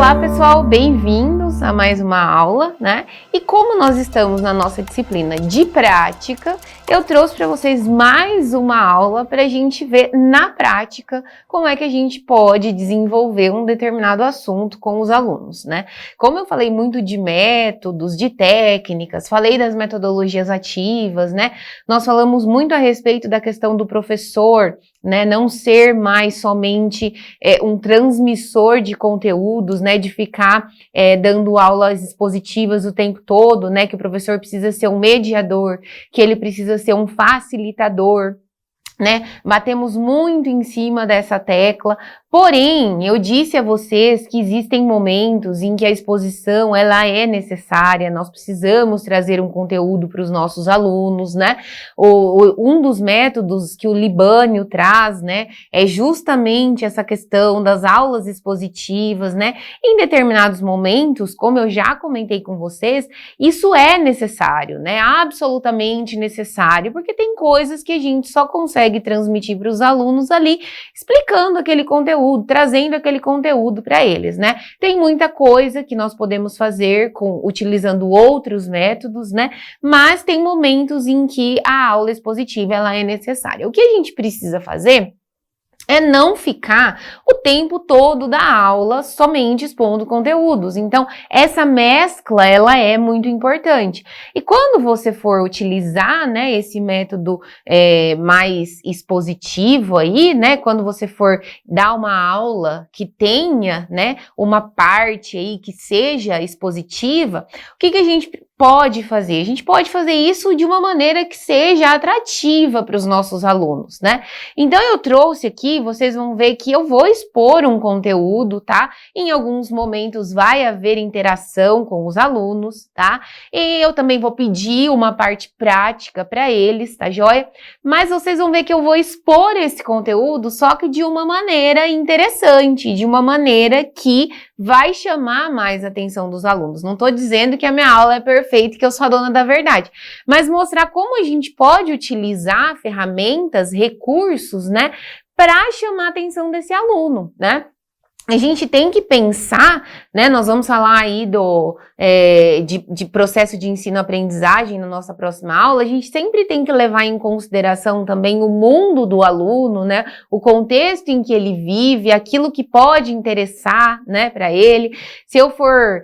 Olá pessoal, bem-vindos a mais uma aula, né? E como nós estamos na nossa disciplina de prática, eu trouxe para vocês mais uma aula para a gente ver na prática como é que a gente pode desenvolver um determinado assunto com os alunos, né? Como eu falei muito de métodos, de técnicas, falei das metodologias ativas, né? Nós falamos muito a respeito da questão do professor, né, não ser mais somente um transmissor de conteúdos, né, de ficar dando aulas expositivas o tempo todo, né, que o professor precisa ser um mediador, que ele precisa ser um facilitador, né, batemos muito em cima dessa tecla, porém, eu disse a vocês que existem momentos em que a exposição, ela é necessária, nós precisamos trazer um conteúdo para os nossos alunos, né, um dos métodos que o Libânio traz, né, é justamente essa questão das aulas expositivas, né, em determinados momentos, como eu já comentei com vocês, isso é necessário, né, absolutamente necessário, porque tem coisas que a gente só consegue transmitir para os alunos ali, explicando aquele conteúdo, trazendo aquele conteúdo para eles, né? Tem muita coisa que nós podemos fazer utilizando outros métodos, né? Mas tem momentos em que a aula expositiva ela é necessária. O que a gente precisa fazer é não ficar o tempo todo da aula somente expondo conteúdos. Então, essa mescla, ela é muito importante. E quando você for utilizar, né, esse método mais expositivo aí, né, quando você for dar uma aula que tenha, né, uma parte aí que seja expositiva, o que a gente pode fazer? A gente pode fazer isso de uma maneira que seja atrativa para os nossos alunos, né? Então, eu trouxe aqui, vocês vão ver que eu vou expor um conteúdo, tá? Em alguns momentos vai haver interação com os alunos, tá? E eu também vou pedir uma parte prática para eles, tá joia? Mas vocês vão ver que eu vou expor esse conteúdo, só que de uma maneira interessante, de uma maneira que vai chamar mais a atenção dos alunos. Não estou dizendo que a minha aula é perfeita, que eu sou a dona da verdade, mas mostrar como a gente pode utilizar ferramentas, recursos, né, para chamar a atenção desse aluno, né? A gente tem que pensar, né, nós vamos falar aí de processo de ensino-aprendizagem na nossa próxima aula, a gente sempre tem que levar em consideração também o mundo do aluno, né, o contexto em que ele vive, aquilo que pode interessar, né, para ele. Se eu for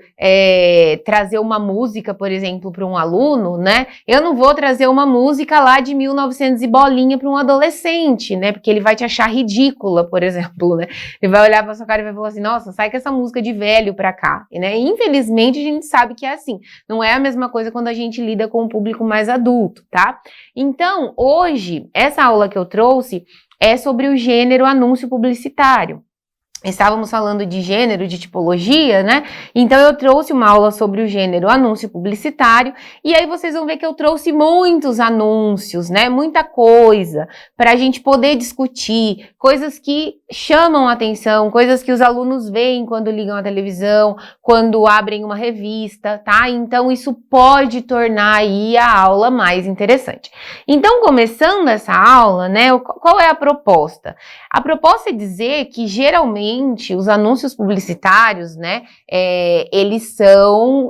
trazer uma música, por exemplo, para um aluno, né, eu não vou trazer uma música lá de 1900 e bolinha para um adolescente, né, porque ele vai te achar ridícula, por exemplo, né, ele vai olhar para sua cara e vai falar assim, nossa, sai com essa música de velho pra cá, né? E, infelizmente, a gente sabe que é assim. Não é a mesma coisa quando a gente lida com um público mais adulto, tá? Então, hoje, essa aula que eu trouxe é sobre o gênero anúncio publicitário. Estávamos falando de gênero, de tipologia, né? Então eu trouxe uma aula sobre o gênero anúncio publicitário e aí vocês vão ver que eu trouxe muitos anúncios, né? Muita coisa para a gente poder discutir, coisas que chamam a atenção, coisas que os alunos veem quando ligam a televisão, quando abrem uma revista, tá? Então isso pode tornar aí a aula mais interessante. Então, começando essa aula, né? Qual é a proposta? A proposta é dizer que geralmente os anúncios publicitários, né, eles são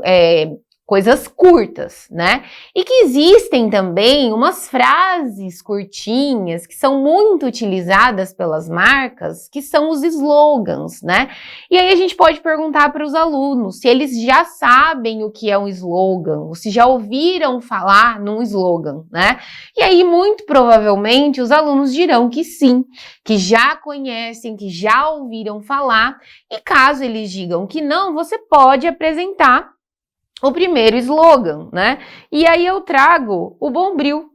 coisas curtas, né? E que existem também umas frases curtinhas que são muito utilizadas pelas marcas, que são os slogans, né? E aí a gente pode perguntar para os alunos se eles já sabem o que é um slogan, ou se já ouviram falar num slogan, né? E aí, muito provavelmente, os alunos dirão que sim, que já conhecem, que já ouviram falar, e caso eles digam que não, você pode apresentar o primeiro slogan, né? E aí eu trago o Bombril.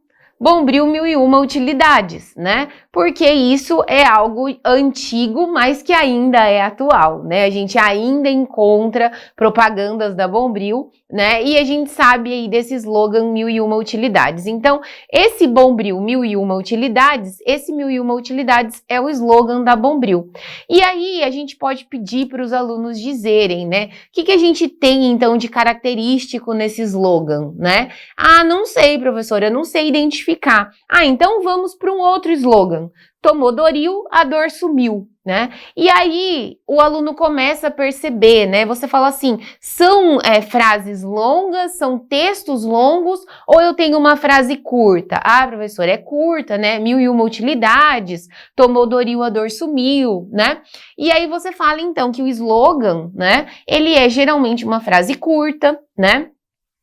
Bombril 1001 utilidades, né? Porque isso é algo antigo, mas que ainda é atual, né? A gente ainda encontra propagandas da Bombril, né? E a gente sabe aí desse slogan 1001 utilidades. Então, esse Bombril 1001 utilidades, esse 1001 utilidades é o slogan da Bombril. E aí a gente pode pedir para os alunos dizerem, né? O que a gente tem então de característico nesse slogan, né? Ah, não sei, professora, eu não sei identificar identificar. Ah, então vamos para um outro slogan. Tomou Doril, a dor sumiu, né? E aí o aluno começa a perceber, né? Você fala assim, são frases longas, são textos longos, ou eu tenho uma frase curta? Ah, professor, é curta, né? 1001 utilidades, tomou Doril, a dor sumiu, né? E aí você fala então que o slogan, né? Ele é geralmente uma frase curta, né?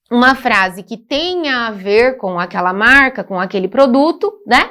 Uma frase que tenha a ver com aquela marca, com aquele produto, né?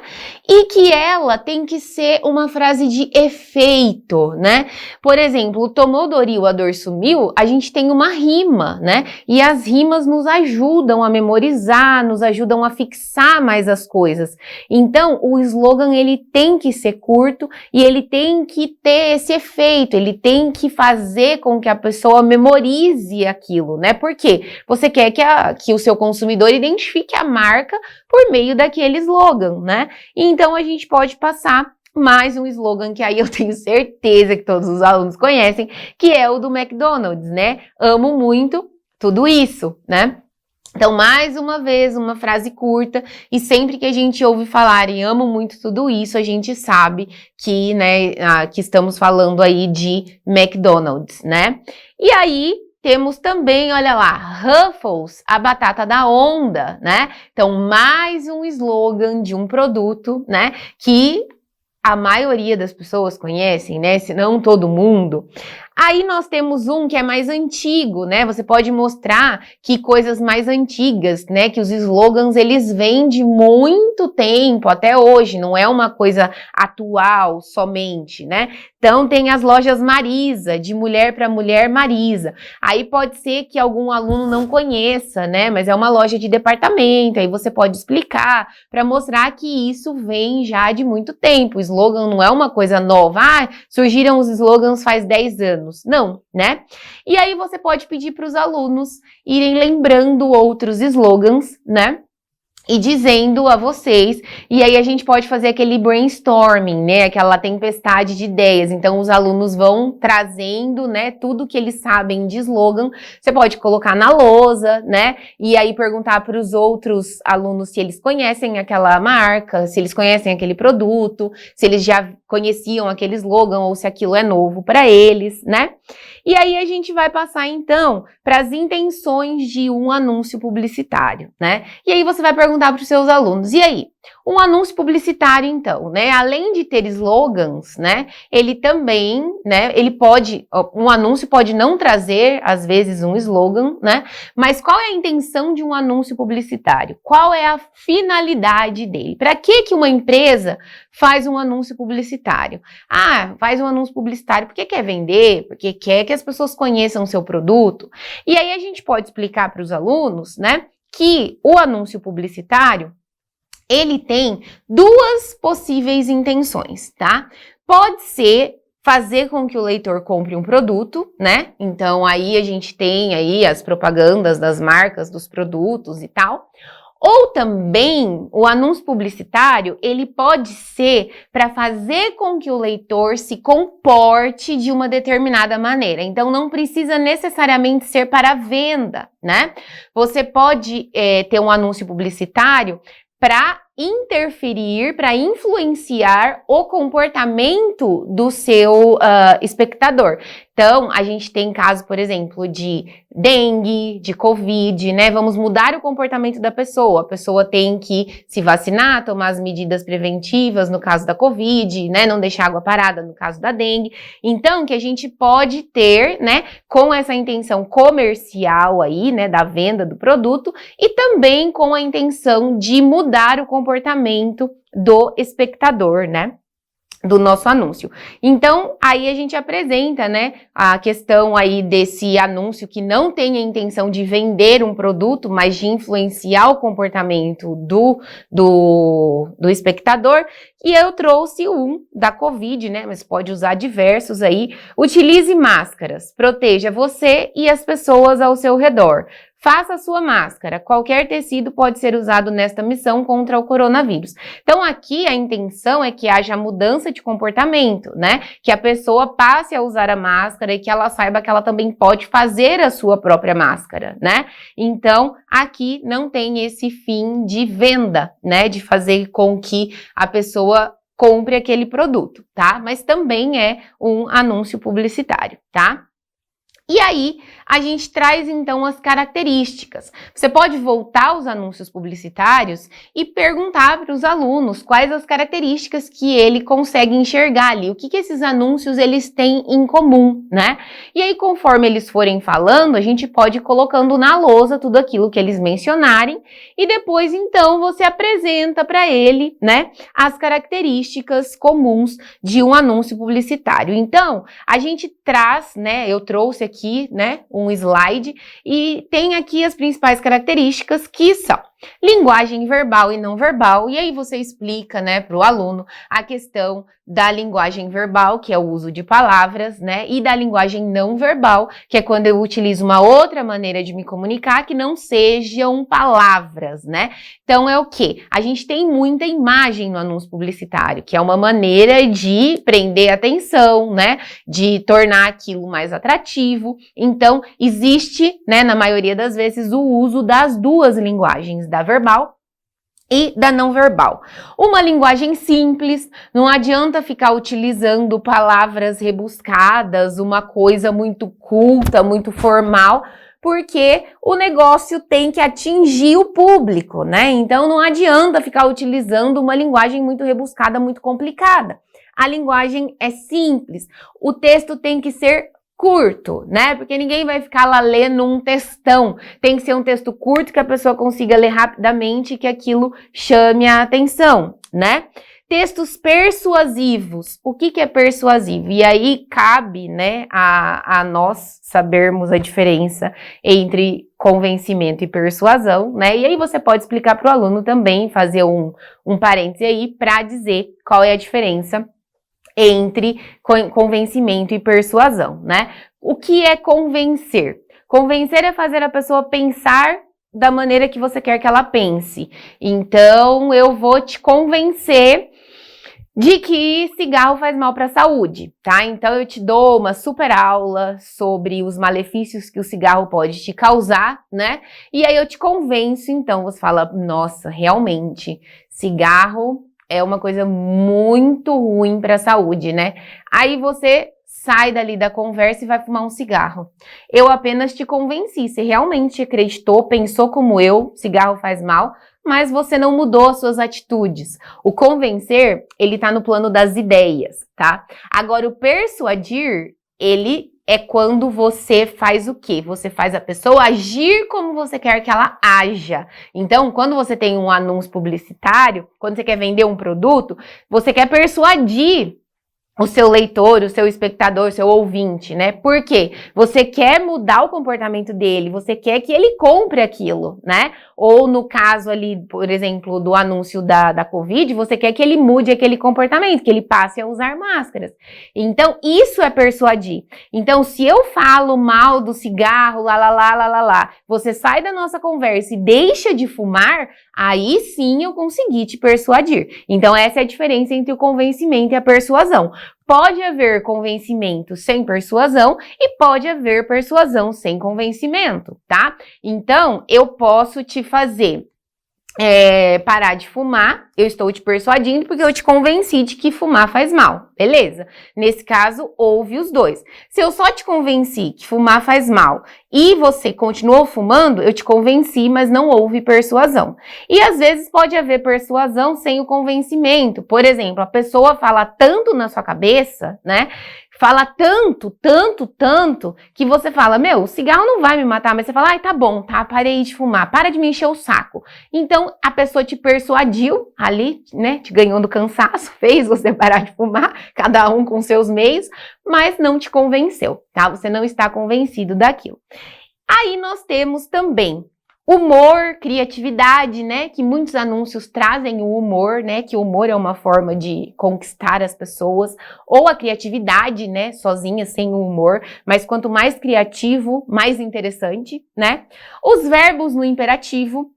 E que ela tem que ser uma frase de efeito, né? Por exemplo, tomou Doril, a dor sumiu, a gente tem uma rima, né? E as rimas nos ajudam a memorizar, nos ajudam a fixar mais as coisas. Então, o slogan, ele tem que ser curto e ele tem que ter esse efeito, ele tem que fazer com que a pessoa memorize aquilo, né? Por quê? Você quer que o seu consumidor identifique a marca por meio daquele slogan, né? Então a gente pode passar mais um slogan que aí eu tenho certeza que todos os alunos conhecem, que é o do McDonald's, né? Amo muito tudo isso, né? Então, mais uma vez, uma frase curta, e sempre que a gente ouve falar em amo muito tudo isso, a gente sabe que, né, que estamos falando aí de McDonald's, né? E aí, temos também, olha lá, Ruffles, a batata da onda, né? Então, mais um slogan de um produto, né? Que a maioria das pessoas conhecem, né? Se não todo mundo. Aí nós temos um que é mais antigo, né? Você pode mostrar que coisas mais antigas, né? Que os slogans, eles vêm de muito tempo, até hoje, não é uma coisa atual somente, né? Então tem as lojas Marisa, de mulher para mulher Marisa. Aí pode ser que algum aluno não conheça, né? Mas é uma loja de departamento, aí você pode explicar para mostrar que isso vem já de muito tempo. O slogan não é uma coisa nova. Ah, surgiram os slogans faz 10 anos. Não, né? E aí você pode pedir para os alunos irem lembrando outros slogans, né? E dizendo a vocês, e aí a gente pode fazer aquele brainstorming, né, aquela tempestade de ideias. Então os alunos vão trazendo, né, tudo que eles sabem de slogan. Você pode colocar na lousa, né, e aí perguntar para os outros alunos se eles conhecem aquela marca, se eles conhecem aquele produto, se eles já conheciam aquele slogan ou se aquilo é novo para eles, né? E aí a gente vai passar então para as intenções de um anúncio publicitário, né? E aí você vai perguntar para os seus alunos, e aí? Um anúncio publicitário, então, né? Além de ter slogans, né? Ele também, né? Um anúncio pode não trazer, às vezes, um slogan, né? Mas qual é a intenção de um anúncio publicitário? Qual é a finalidade dele? Para que uma empresa faz um anúncio publicitário? Ah, faz um anúncio publicitário porque quer vender, porque quer que as pessoas conheçam o seu produto. E aí a gente pode explicar para os alunos, né? Que o anúncio publicitário ele tem duas possíveis intenções, tá? Pode ser fazer com que o leitor compre um produto, né? Então aí a gente tem aí as propagandas das marcas, dos produtos e tal. Ou também o anúncio publicitário, ele pode ser para fazer com que o leitor se comporte de uma determinada maneira. Então não precisa necessariamente ser para venda, né? Você pode ter um anúncio publicitário para interferir, para influenciar o comportamento do seu espectador. Então, a gente tem caso, por exemplo, de dengue, de covid, né? Vamos mudar o comportamento da pessoa. A pessoa tem que se vacinar, tomar as medidas preventivas no caso da covid, né? Não deixar água parada no caso da dengue. Então, que a gente pode ter, né? Com essa intenção comercial aí, né? Da venda do produto e também com a intenção de mudar o comportamento do espectador, né? Do nosso anúncio. Então, aí a gente apresenta, né, a questão aí desse anúncio que não tem a intenção de vender um produto, mas de influenciar o comportamento do espectador. E eu trouxe um da Covid, né, mas pode usar diversos aí. Utilize máscaras, proteja você e as pessoas ao seu redor. Faça a sua máscara. Qualquer tecido pode ser usado nesta missão contra o coronavírus. Então, aqui a intenção é que haja mudança de comportamento, né? Que a pessoa passe a usar a máscara e que ela saiba que ela também pode fazer a sua própria máscara, né? Então, aqui não tem esse fim de venda, né? De fazer com que a pessoa compre aquele produto, tá? Mas também é um anúncio publicitário, tá? E aí, a gente traz então as características. Você pode voltar aos anúncios publicitários e perguntar para os alunos quais as características que ele consegue enxergar ali, o que esses anúncios eles têm em comum, né? E aí, conforme eles forem falando, a gente pode ir colocando na lousa tudo aquilo que eles mencionarem e depois, então, você apresenta para ele, né, as características comuns de um anúncio publicitário. Então, a gente traz, né, eu trouxe aqui, né, um slide e tem aqui as principais características que são linguagem verbal e não verbal, e aí você explica, né, para o aluno a questão da linguagem verbal, que é o uso de palavras, né, e da linguagem não verbal, que é quando eu utilizo uma outra maneira de me comunicar que não sejam palavras, né? Então é o quê? A gente tem muita imagem no anúncio publicitário, que é uma maneira de prender atenção, né, de tornar aquilo mais atrativo. Então existe, né, na maioria das vezes, o uso das duas linguagens, da verbal e da não verbal. Uma linguagem simples, não adianta ficar utilizando palavras rebuscadas, uma coisa muito culta, muito formal, porque o negócio tem que atingir o público, né? Então não adianta ficar utilizando uma linguagem muito rebuscada, muito complicada. A linguagem é simples, o texto tem que ser curto, né? Porque ninguém vai ficar lá lendo um textão. Tem que ser um texto curto que a pessoa consiga ler rapidamente e que aquilo chame a atenção, né? Textos persuasivos. O que é persuasivo? E aí cabe, né, a nós sabermos a diferença entre convencimento e persuasão, né? E aí você pode explicar para o aluno também, fazer um parêntese aí para dizer qual é a diferença entre convencimento e persuasão, né? O que é convencer? Convencer é fazer a pessoa pensar da maneira que você quer que ela pense. Então, eu vou te convencer de que cigarro faz mal para a saúde, tá? Então, eu te dou uma super aula sobre os malefícios que o cigarro pode te causar, né? E aí eu te convenço, então, você fala, nossa, realmente, cigarro é uma coisa muito ruim para a saúde, né? Aí você sai dali da conversa e vai fumar um cigarro. Eu apenas te convenci, você realmente acreditou, pensou como eu, cigarro faz mal, mas você não mudou as suas atitudes. O convencer, ele tá no plano das ideias, tá? Agora, o persuadir, ele é quando você faz o quê? Você faz a pessoa agir como você quer que ela haja. Então, quando você tem um anúncio publicitário, quando você quer vender um produto, você quer persuadir o seu leitor, o seu espectador, o seu ouvinte, né? Por quê? Você quer mudar o comportamento dele, você quer que ele compre aquilo, né? Ou no caso ali, por exemplo, do anúncio da Covid, você quer que ele mude aquele comportamento, que ele passe a usar máscaras. Então, isso é persuadir. Então, se eu falo mal do cigarro, você sai da nossa conversa e deixa de fumar, aí sim eu consegui te persuadir. Então, essa é a diferença entre o convencimento e a persuasão. Pode haver convencimento sem persuasão e pode haver persuasão sem convencimento, tá? Então, eu posso te fazer parar de fumar, eu estou te persuadindo porque eu te convenci de que fumar faz mal, beleza? Nesse caso, houve os dois. Se eu só te convenci que fumar faz mal e você continuou fumando, eu te convenci, mas não houve persuasão. E às vezes pode haver persuasão sem o convencimento. Por exemplo, a pessoa fala tanto na sua cabeça, né? Fala tanto, que você fala, meu, o cigarro não vai me matar, mas você fala, ai, tá bom, tá, parei de fumar, para de me encher o saco. Então, a pessoa te persuadiu ali, né, te ganhou do cansaço, fez você parar de fumar, cada um com seus meios, mas não te convenceu, tá? Você não está convencido daquilo. Aí nós temos também Humor, criatividade, né? Que muitos anúncios trazem o humor, né? Que o humor é uma forma de conquistar as pessoas. Ou a criatividade, né? Sozinha, sem o humor. Mas quanto mais criativo, mais interessante, né? Os verbos no imperativo.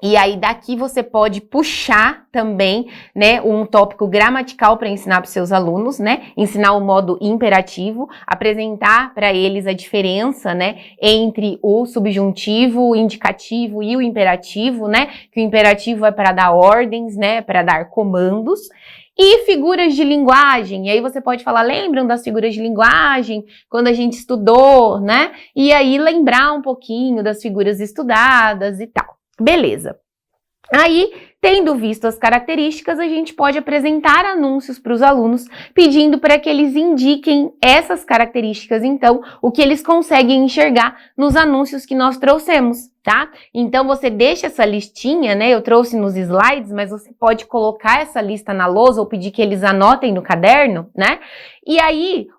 E aí daqui você pode puxar também, né, um tópico gramatical para ensinar para os seus alunos, né, ensinar o modo imperativo, apresentar para eles a diferença, né, entre o subjuntivo, o indicativo e o imperativo, né, que o imperativo é para dar ordens, né, para dar comandos. E figuras de linguagem, e aí você pode falar, lembram das figuras de linguagem, quando a gente estudou, né, e aí lembrar um pouquinho das figuras estudadas e tal. Beleza. Aí, tendo visto as características, a gente pode apresentar anúncios para os alunos, pedindo para que eles indiquem essas características, então, o que eles conseguem enxergar nos anúncios que nós trouxemos, tá? Então, você deixa essa listinha, né? Eu trouxe nos slides, mas você pode colocar essa lista na lousa ou pedir que eles anotem no caderno, né? E aí,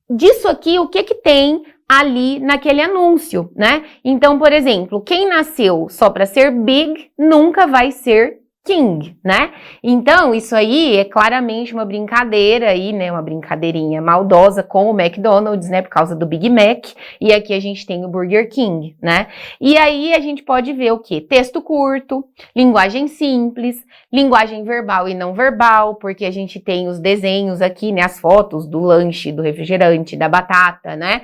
disso aqui, o que tem ali naquele anúncio, né? Então, por exemplo, quem nasceu só para ser big nunca vai ser king, né? Então, isso aí é claramente uma brincadeira aí, né? Uma brincadeirinha maldosa com o McDonald's, né? Por causa do Big Mac. E aqui a gente tem o Burger King, né? E aí a gente pode ver o quê? Texto curto, linguagem simples, linguagem verbal e não verbal, porque a gente tem os desenhos aqui, né? As fotos do lanche, do refrigerante, da batata, né?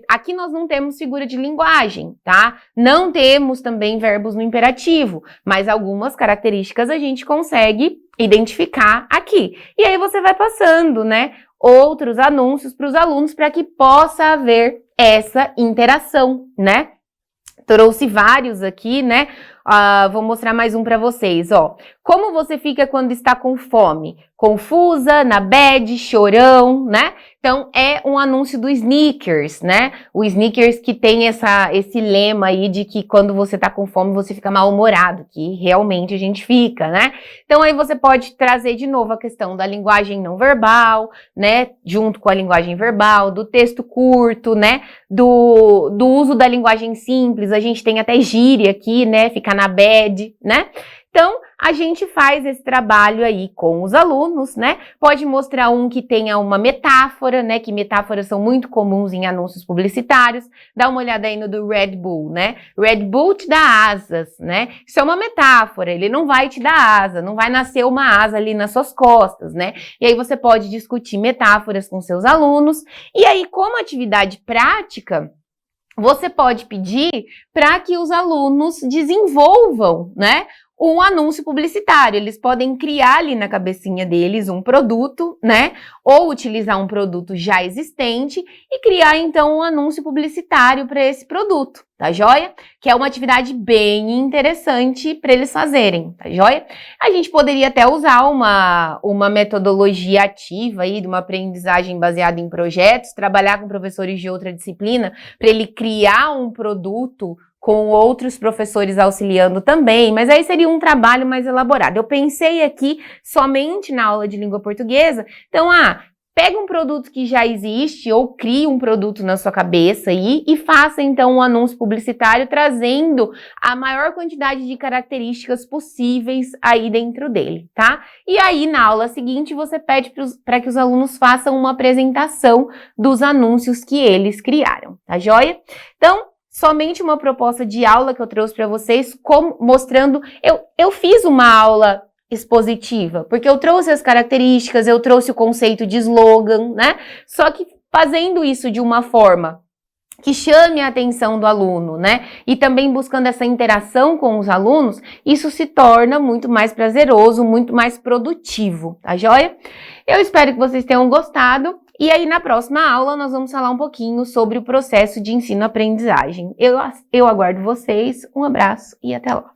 Aqui nós não temos figura de linguagem, tá? Não temos também verbos no imperativo, mas algumas características a gente consegue identificar aqui. E aí você vai passando, né, outros anúncios para os alunos para que possa haver essa interação, né? Trouxe vários aqui, né? Vou mostrar mais um para vocês, ó. Como você fica quando está com fome? Confusa, na bad, chorão, né? Então, é um anúncio do Snickers, né? O Snickers que tem esse lema aí de que quando você tá com fome, você fica mal-humorado, que realmente a gente fica, né? Então, aí você pode trazer de novo a questão da linguagem não verbal, né? Junto com a linguagem verbal, do texto curto, né? Do uso da linguagem simples, a gente tem até gíria aqui, né? Ficar na bad, né? Então, a gente faz esse trabalho aí com os alunos, né? Pode mostrar um que tenha uma metáfora, né? Que metáforas são muito comuns em anúncios publicitários. Dá uma olhada aí no do Red Bull, né? Red Bull te dá asas, né? Isso é uma metáfora, ele não vai te dar asa, não vai nascer uma asa ali nas suas costas, né? E aí você pode discutir metáforas com seus alunos. E aí, como atividade prática, você pode pedir para que os alunos desenvolvam, né, um anúncio publicitário. Eles podem criar ali na cabecinha deles um produto, né, ou utilizar um produto já existente e criar então um anúncio publicitário para esse produto, tá joia? Que é uma atividade bem interessante para eles fazerem, tá joia? A gente poderia até usar uma metodologia ativa aí, de uma aprendizagem baseada em projetos, trabalhar com professores de outra disciplina para ele criar um produto com outros professores auxiliando também, mas aí seria um trabalho mais elaborado. Eu pensei aqui somente na aula de língua portuguesa, então, pega um produto que já existe ou crie um produto na sua cabeça aí e faça então um anúncio publicitário trazendo a maior quantidade de características possíveis aí dentro dele, tá? E aí na aula seguinte você pede para que os alunos façam uma apresentação dos anúncios que eles criaram, tá joia? Então, somente uma proposta de aula que eu trouxe para vocês, mostrando, eu fiz uma aula expositiva, porque eu trouxe as características, eu trouxe o conceito de slogan, né? Só que fazendo isso de uma forma que chame a atenção do aluno, né? E também buscando essa interação com os alunos, isso se torna muito mais prazeroso, muito mais produtivo, tá joia? Eu espero que vocês tenham gostado. E aí, na próxima aula, nós vamos falar um pouquinho sobre o processo de ensino-aprendizagem. Eu aguardo vocês, um abraço e até lá!